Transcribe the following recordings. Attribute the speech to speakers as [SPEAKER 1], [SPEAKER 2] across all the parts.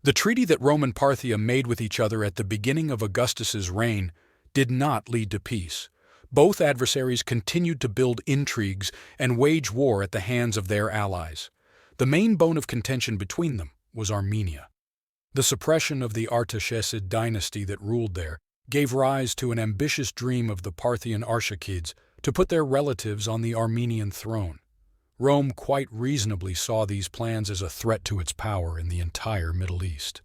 [SPEAKER 1] The treaty that Rome and Parthia made with each other at the beginning of Augustus's reign did not lead to peace. Both adversaries continued to build intrigues and wage war at the hands of their allies. The main bone of contention between them was Armenia. The suppression of the Artashesid dynasty that ruled there gave rise to an ambitious dream of the Parthian Arshakids to put their relatives on the Armenian throne. Rome quite reasonably saw these plans as a threat to its power in the entire Middle East.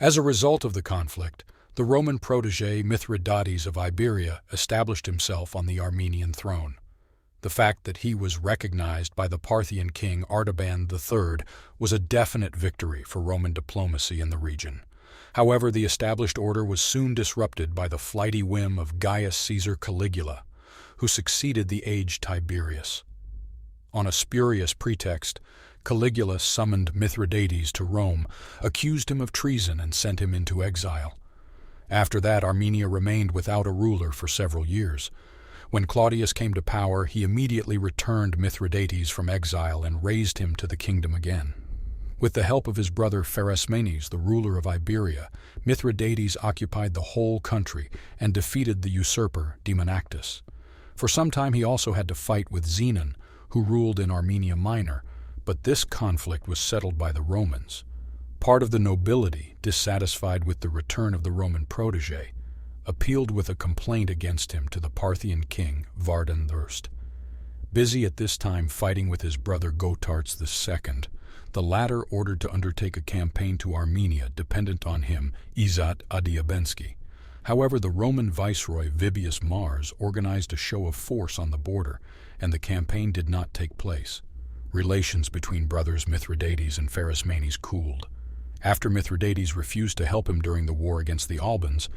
[SPEAKER 1] As a result of the conflict, the Roman protege Mithridates of Iberia established himself on the Armenian throne. The fact that he was recognized by the Parthian king Artaban III was a definite victory for Roman diplomacy in the region. However, the established order was soon disrupted by the flighty whim of Gaius Caesar Caligula, who succeeded the aged Tiberius. On a spurious pretext, Caligula summoned Mithridates to Rome, accused him of treason, and sent him into exile. After that, Armenia remained without a ruler for several years. When Claudius came to power, he immediately returned Mithridates from exile and raised him to the kingdom again. With the help of his brother Pharasmanes, the ruler of Iberia, Mithridates occupied the whole country and defeated the usurper Demonactus. For some time he also had to fight with Zenon, who ruled in Armenia Minor, but this conflict was settled by the Romans. Part of the nobility, dissatisfied with the return of the Roman protege, appealed with a complaint against him to the Parthian king Vardan I. Busy at this time fighting with his brother Gotarts II, the latter ordered to undertake a campaign to Armenia dependent on him, Izat Adiabensky. However, the Roman viceroy Vibius Mars organized a show of force on the border, and the campaign did not take place. Relations between brothers Mithridates and Pharasmanes cooled. After Mithridates refused to help him during the war against the Albans,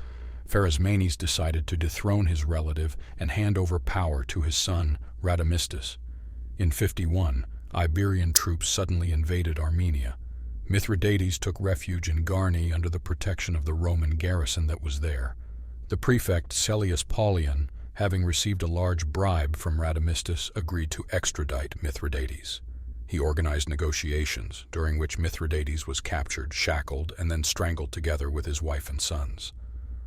[SPEAKER 1] Pharasmanes decided to dethrone his relative and hand over power to his son Radamistus. In 51, Iberian troops suddenly invaded Armenia. Mithridates took refuge in Garni under the protection of the Roman garrison that was there. The prefect Celius Paulian, having received a large bribe from Radamistus, agreed to extradite Mithridates. He organized negotiations, during which Mithridates was captured, shackled, and then strangled together with his wife and sons.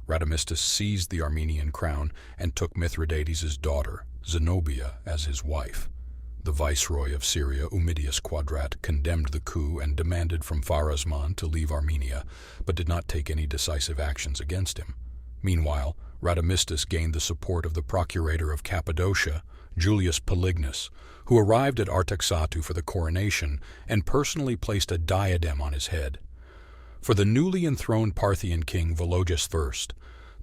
[SPEAKER 1] Radamistus seized the Armenian crown and took Mithridates' daughter, Zenobia, as his wife. The viceroy of Syria, Ummidius Quadrat, condemned the coup and demanded from Pharasman to leave Armenia, but did not take any decisive actions against him. Meanwhile, Radamistus gained the support of the procurator of Cappadocia, Julius Polignus, who arrived at Artaxatu for the coronation and personally placed a diadem on his head. For the newly enthroned Parthian king Vologas I,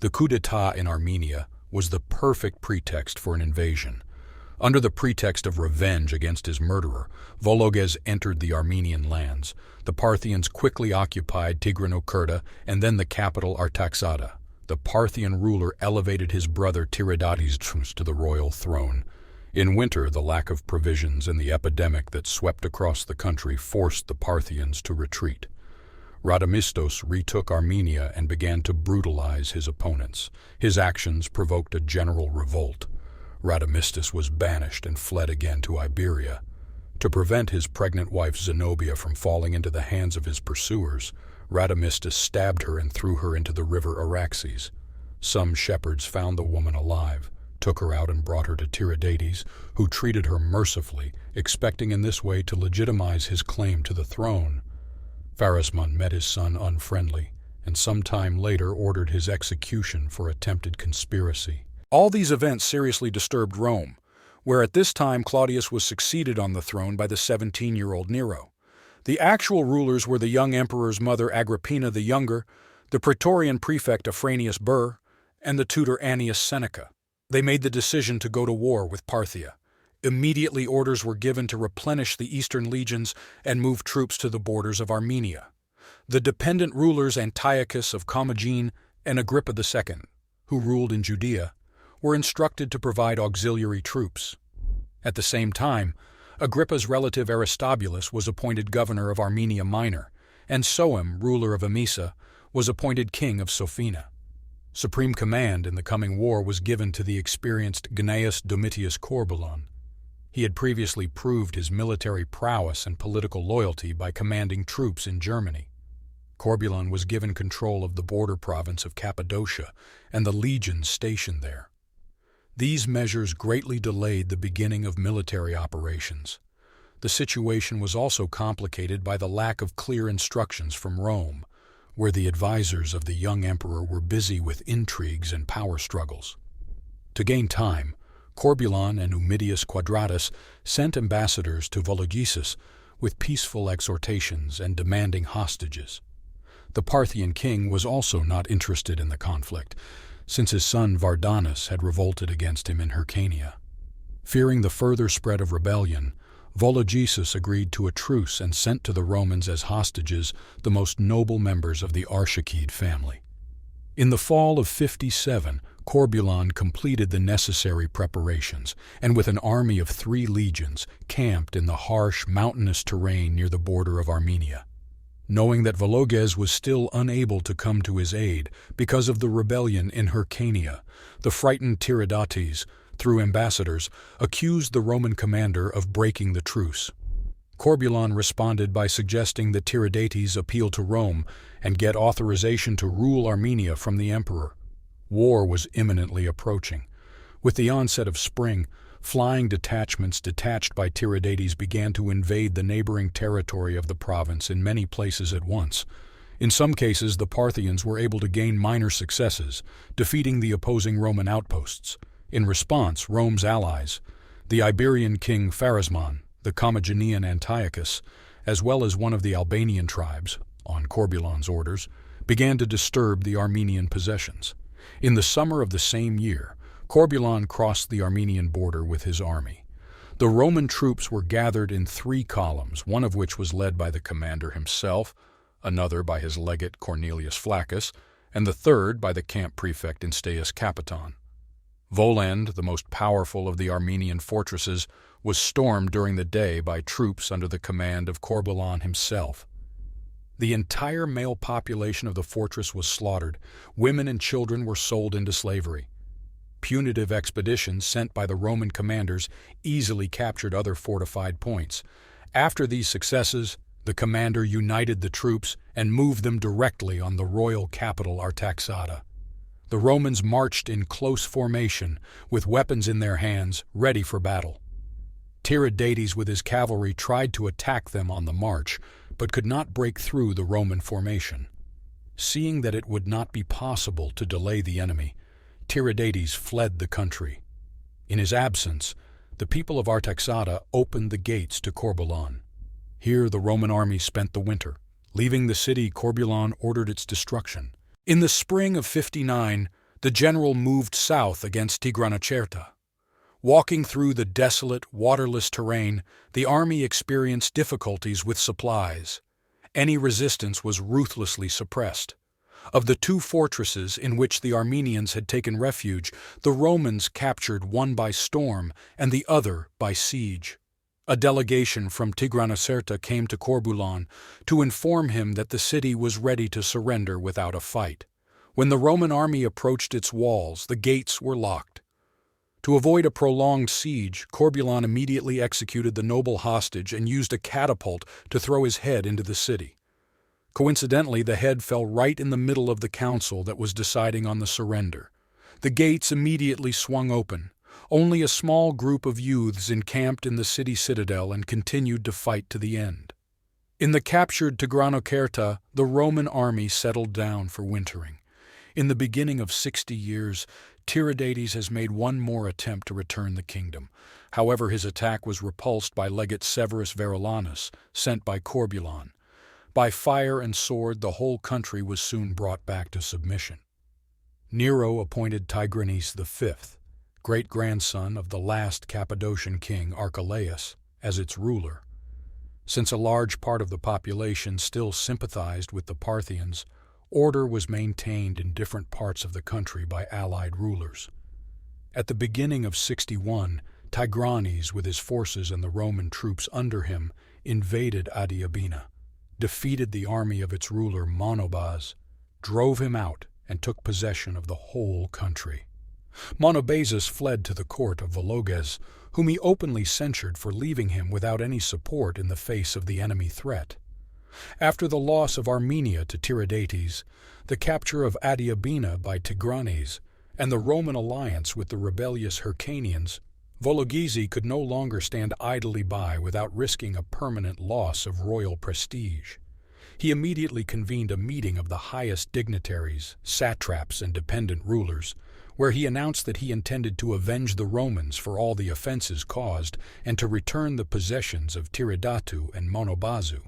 [SPEAKER 1] the coup d'état in Armenia was the perfect pretext for an invasion. Under the pretext of revenge against his murderer, Vologas entered the Armenian lands. The Parthians quickly occupied Tigranokerta and then the capital Artaxata. The Parthian ruler elevated his brother Tiridates to the royal throne. In winter, the lack of provisions and the epidemic that swept across the country forced the Parthians to retreat. Radamistos retook Armenia and began to brutalize his opponents. His actions provoked a general revolt. Radamistus was banished and fled again to Iberia. To prevent his pregnant wife Zenobia from falling into the hands of his pursuers, Radamistus stabbed her and threw her into the river Araxes. Some shepherds found the woman alive, took her out and brought her to Tiridates, who treated her mercifully, expecting in this way to legitimize his claim to the throne. Pharasman met his son unfriendly, and some time later ordered his execution for attempted conspiracy. All these events seriously disturbed Rome, where at this time Claudius was succeeded on the throne by the 17-year-old Nero. The actual rulers were the young emperor's mother Agrippina the Younger, the praetorian prefect Afranius Burr, and the tutor Annius Seneca. They made the decision to go to war with Parthia. Immediately orders were given to replenish the eastern legions and move troops to the borders of Armenia. The dependent rulers Antiochus of Commagene and Agrippa II, who ruled in Judea, were instructed to provide auxiliary troops. At the same time, Agrippa's relative Aristobulus was appointed governor of Armenia Minor, and Soem, ruler of Emesa, was appointed king of Sophina. Supreme command in the coming war was given to the experienced Gnaeus Domitius Corbulo. He had previously proved his military prowess and political loyalty by commanding troops in Germany. Corbulan was given control of the border province of Cappadocia and the legions stationed there. These measures greatly delayed the beginning of military operations. The situation was also complicated by the lack of clear instructions from Rome, where the advisors of the young emperor were busy with intrigues and power struggles. To gain time, Corbulan and Ummidius Quadratus sent ambassadors to Vologesus with peaceful exhortations and demanding hostages. The Parthian king was also not interested in the conflict, since his son Vardanus had revolted against him in Hyrcania. Fearing the further spread of rebellion, Vologesus agreed to a truce and sent to the Romans as hostages the most noble members of the Arshakid family. In the fall of 57, Corbulan completed the necessary preparations, and with an army of 3 legions, camped in the harsh, mountainous terrain near the border of Armenia. Knowing that Vologesus was still unable to come to his aid because of the rebellion in Hyrcania, the frightened Tiridates, through ambassadors, accused the Roman commander of breaking the truce. Corbulan responded by suggesting that Tiridates appeal to Rome and get authorization to rule Armenia from the emperor. War was imminently approaching. With the onset of spring, flying detachments detached by Tiridates began to invade the neighboring territory of the province in many places at once. In some cases, the Parthians were able to gain minor successes, defeating the opposing Roman outposts. In response, Rome's allies, the Iberian king Pharismon, the Commagenian Antiochus, as well as one of the Albanian tribes, on Corbulan's orders, began to disturb the Armenian possessions. In the summer of the same year, Corbulan crossed the Armenian border with his army. The Roman troops were gathered in 3 columns, one of which was led by the commander himself, another by his legate Cornelius Flaccus, and the third by the camp prefect Instaeus Capiton. Volend, the most powerful of the Armenian fortresses, was stormed during the day by troops under the command of Corbulan himself. The entire male population of the fortress was slaughtered. Women and children were sold into slavery. Punitive expeditions sent by the Roman commanders easily captured other fortified points. After these successes, the commander united the troops and moved them directly on the royal capital Artashesid. The Romans marched in close formation, with weapons in their hands, ready for battle. Tiridates with his cavalry tried to attack them on the march, but could not break through the Roman formation. Seeing that it would not be possible to delay the enemy, Tiridates fled the country. In his absence, the people of Artashesid opened the gates to Corbulan. Here the Roman army spent the winter. Leaving the city, Corbulan ordered its destruction. In the spring of 59, the general moved south against Tigranocerta. Walking through the desolate, waterless terrain, the army experienced difficulties with supplies. Any resistance was ruthlessly suppressed. Of the 2 fortresses in which the Armenians had taken refuge, the Romans captured one by storm and the other by siege. A delegation from Tigranocerta came to Corbulan to inform him that the city was ready to surrender without a fight. When the Roman army approached its walls, the gates were locked. To avoid a prolonged siege, Corbulan immediately executed the noble hostage and used a catapult to throw his head into the city. Coincidentally, the head fell right in the middle of the council that was deciding on the surrender. The gates immediately swung open. Only a small group of youths encamped in the city citadel and continued to fight to the end. In the captured Tigranocerta, the Roman army settled down for wintering. In the beginning of 60 years, Tiridates has made one more attempt to return the kingdom. However, his attack was repulsed by legate Severus Verulanus, sent by Corbulan. By fire and sword, the whole country was soon brought back to submission. Nero appointed Tigranes V, great-grandson of the last Cappadocian king Archelaus, as its ruler. Since a large part of the population still sympathized with the Parthians, order was maintained in different parts of the country by allied rulers. At the beginning of 61, Tigranes, with his forces and the Roman troops under him, invaded Adiabena, defeated the army of its ruler Monobaz, drove him out, and took possession of the whole country. Monobazus fled to the court of Vologesus, whom he openly censured for leaving him without any support in the face of the enemy threat. After the loss of Armenia to Tiridates, the capture of Adiabena by Tigranes, and the Roman alliance with the rebellious Hyrcanians, Vologases could no longer stand idly by without risking a permanent loss of royal prestige. He immediately convened a meeting of the highest dignitaries, satraps, and dependent rulers, where he announced that he intended to avenge the Romans for all the offenses caused and to return the possessions of Tiridatu and Monobazu.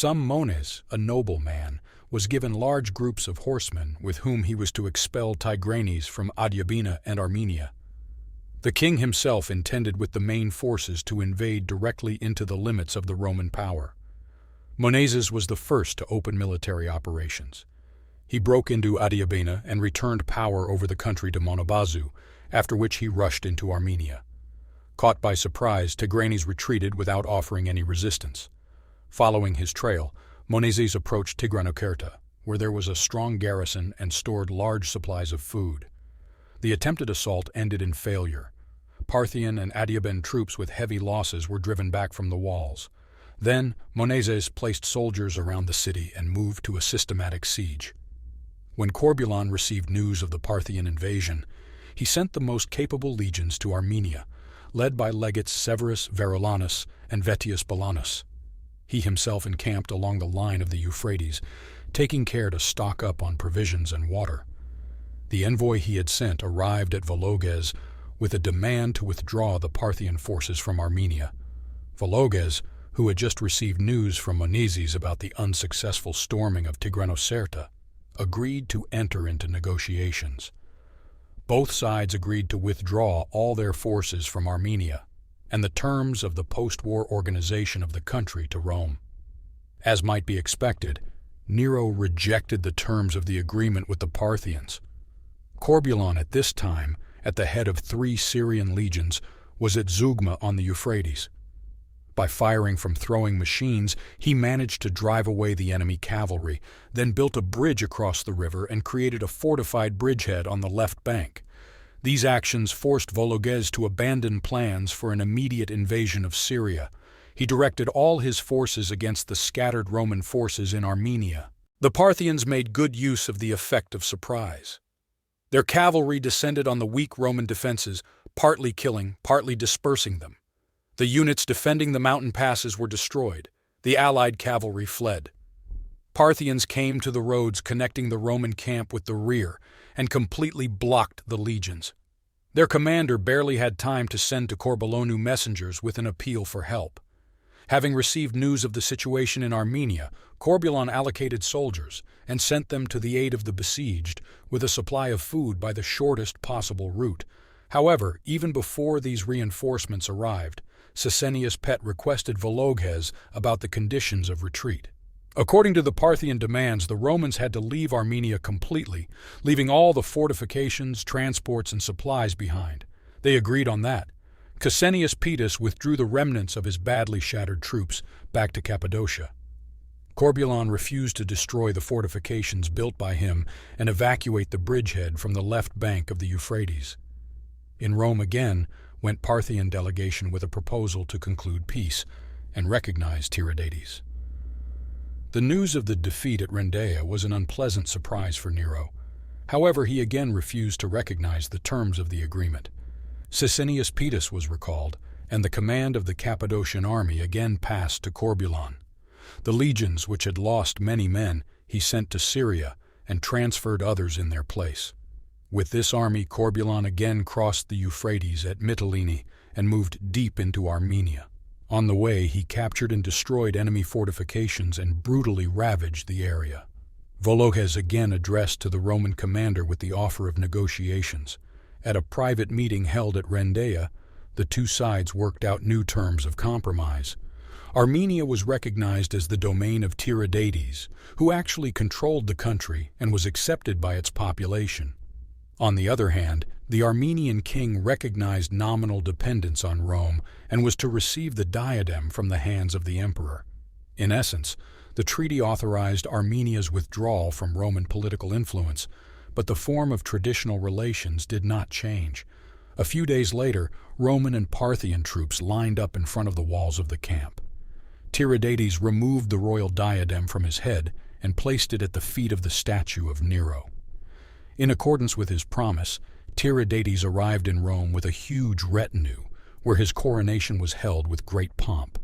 [SPEAKER 1] Mones, a noble man, was given large groups of horsemen with whom he was to expel Tigranes from Adiabena and Armenia. The king himself intended with the main forces to invade directly into the limits of the Roman power. Moneses was the first to open military operations. He broke into Adiabena and returned power over the country to Monobazu, after which he rushed into Armenia. Caught by surprise, Tigranes retreated without offering any resistance. Following his trail, Moneses approached Tigranokerta, where there was a strong garrison and stored large supplies of food. The attempted assault ended in failure. Parthian and Adiaben troops with heavy losses were driven back from the walls. Then, Moneses placed soldiers around the city and moved to a systematic siege. When Corbulan received news of the Parthian invasion, he sent the most capable legions to Armenia, led by legates Severus Verulanus and Vettius Bolanus. He himself encamped along the line of the Euphrates, taking care to stock up on provisions and water. The envoy he had sent arrived at Vologases with a demand to withdraw the Parthian forces from Armenia. Vologases, who had just received news from Moneses about the unsuccessful storming of Tigranocerta, agreed to enter into negotiations. Both sides agreed to withdraw all their forces from Armenia and the terms of the post-war organization of the country to Rome. As might be expected, Nero rejected the terms of the agreement with the Parthians. Corbulan at this time, at the head of 3 Syrian legions, was at Zeugma on the Euphrates. By firing from throwing machines, he managed to drive away the enemy cavalry, then built a bridge across the river and created a fortified bridgehead on the left bank. These actions forced Vologases to abandon plans for an immediate invasion of Syria. He directed all his forces against the scattered Roman forces in Armenia. The Parthians made good use of the effect of surprise. Their cavalry descended on the weak Roman defenses, partly killing, partly dispersing them. The units defending the mountain passes were destroyed. The allied cavalry fled. Parthians came to the roads connecting the Roman camp with the rear and completely blocked the legions. Their commander barely had time to send to Corbulan messengers with an appeal for help. Having received news of the situation in Armenia, Corbulan allocated soldiers and sent them to the aid of the besieged with a supply of food by the shortest possible route. However, even before these reinforcements arrived, Sicinius Pet requested Vologases about the conditions of retreat. According to the Parthian demands, the Romans had to leave Armenia completely, leaving all the fortifications, transports, and supplies behind. They agreed on that. Ksenius Paetus withdrew the remnants of his badly shattered troops back to Cappadocia. Corbulan refused to destroy the fortifications built by him and evacuate the bridgehead from the left bank of the Euphrates. In Rome again went Parthian delegation with a proposal to conclude peace and recognize Tiridates. The news of the defeat at Rendaia was an unpleasant surprise for Nero. However, he again refused to recognize the terms of the agreement. Sicinius Paetus was recalled, and the command of the Cappadocian army again passed to Corbulan. The legions, which had lost many men, he sent to Syria and transferred others in their place. With this army, Corbulan again crossed the Euphrates at Mytilene and moved deep into Armenia. On the way, he captured and destroyed enemy fortifications and brutally ravaged the area. Vologases again addressed to the Roman commander with the offer of negotiations. At a private meeting held at Rendaia, the two sides worked out new terms of compromise. Armenia was recognized as the domain of Tiridates, who actually controlled the country and was accepted by its population. On the other hand, the Armenian king recognized nominal dependence on Rome and was to receive the diadem from the hands of the emperor. In essence, the treaty authorized Armenia's withdrawal from Roman political influence, but the form of traditional relations did not change. A few days later, Roman and Parthian troops lined up in front of the walls of the camp. Tiridates removed the royal diadem from his head and placed it at the feet of the statue of Nero. In accordance with his promise, Tiridates arrived in Rome with a huge retinue, where his coronation was held with great pomp.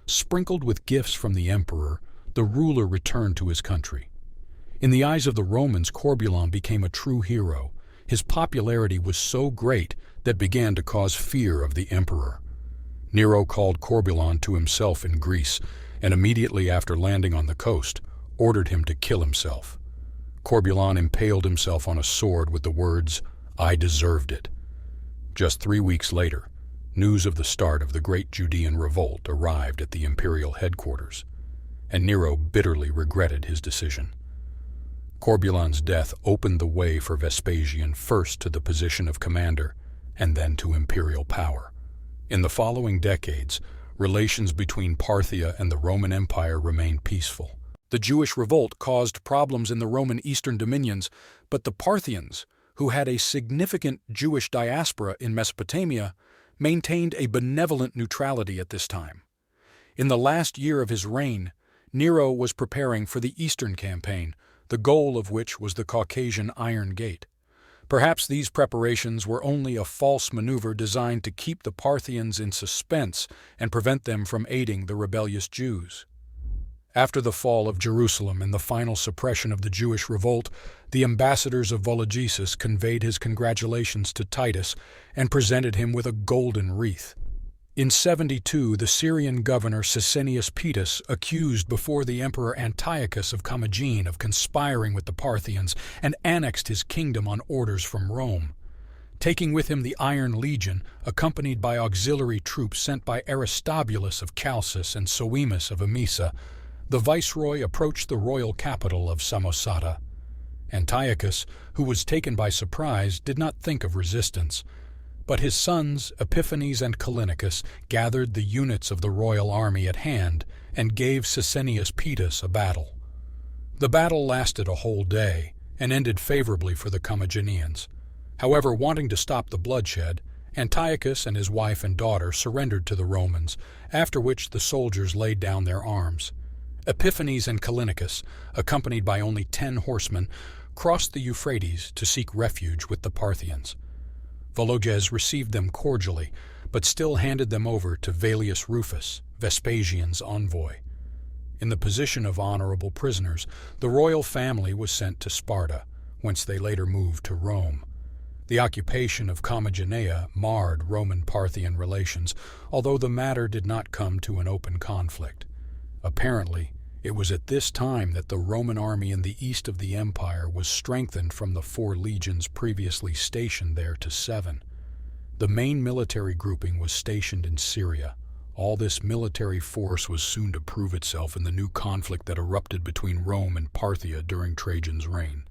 [SPEAKER 1] Sprinkled with gifts from the emperor, the ruler returned to his country. In the eyes of the Romans, Corbulan became a true hero. His popularity was so great that began to cause fear of the emperor. Nero called Corbulan to himself in Greece, and immediately after landing on the coast, ordered him to kill himself. Corbulan impaled himself on a sword with the words, "I deserved it." Just 3 weeks later, news of the start of the Great Judean Revolt arrived at the imperial headquarters, and Nero bitterly regretted his decision. Corbulan's death opened the way for Vespasian first to the position of commander, and then to imperial power. In the following decades, relations between Parthia and the Roman Empire remained peaceful. The Jewish revolt caused problems in the Roman eastern dominions, but the Parthians, who had a significant Jewish diaspora in Mesopotamia, maintained a benevolent neutrality at this time. In the last year of his reign, Nero was preparing for the Eastern campaign, the goal of which was the Caucasian Iron Gate. Perhaps these preparations were only a false maneuver designed to keep the Parthians in suspense and prevent them from aiding the rebellious Jews. After the fall of Jerusalem and the final suppression of the Jewish revolt, the ambassadors of Vologesus conveyed his congratulations to Titus and presented him with a golden wreath. In 72, the Syrian governor Sicinius Paetus accused before the emperor Antiochus of Commagene of conspiring with the Parthians and annexed his kingdom on orders from Rome. Taking with him the Iron Legion, accompanied by auxiliary troops sent by Aristobulus of Chalcis and Soemus of Emesa, the viceroy approached the royal capital of Samosata. Antiochus, who was taken by surprise, did not think of resistance, but his sons, Epiphanes and Callinicus, gathered the units of the royal army at hand and gave Sicinius Paetus a battle. The battle lasted a whole day and ended favorably for the Comagenians. However, wanting to stop the bloodshed, Antiochus and his wife and daughter surrendered to the Romans, after which the soldiers laid down their arms. Epiphanes and Callinicus, accompanied by only 10 horsemen, crossed the Euphrates to seek refuge with the Parthians. Vologesus received them cordially, but still handed them over to Velius Rufus, Vespasian's envoy. In the position of honorable prisoners, the royal family was sent to Sparta, whence they later moved to Rome. The occupation of Commagenea marred Roman-Parthian relations, although the matter did not come to an open conflict. Apparently, it was at this time that the Roman army in the east of the empire was strengthened from the 4 legions previously stationed there to 7. The main military grouping was stationed in Syria. All this military force was soon to prove itself in the new conflict that erupted between Rome and Parthia during Trajan's reign.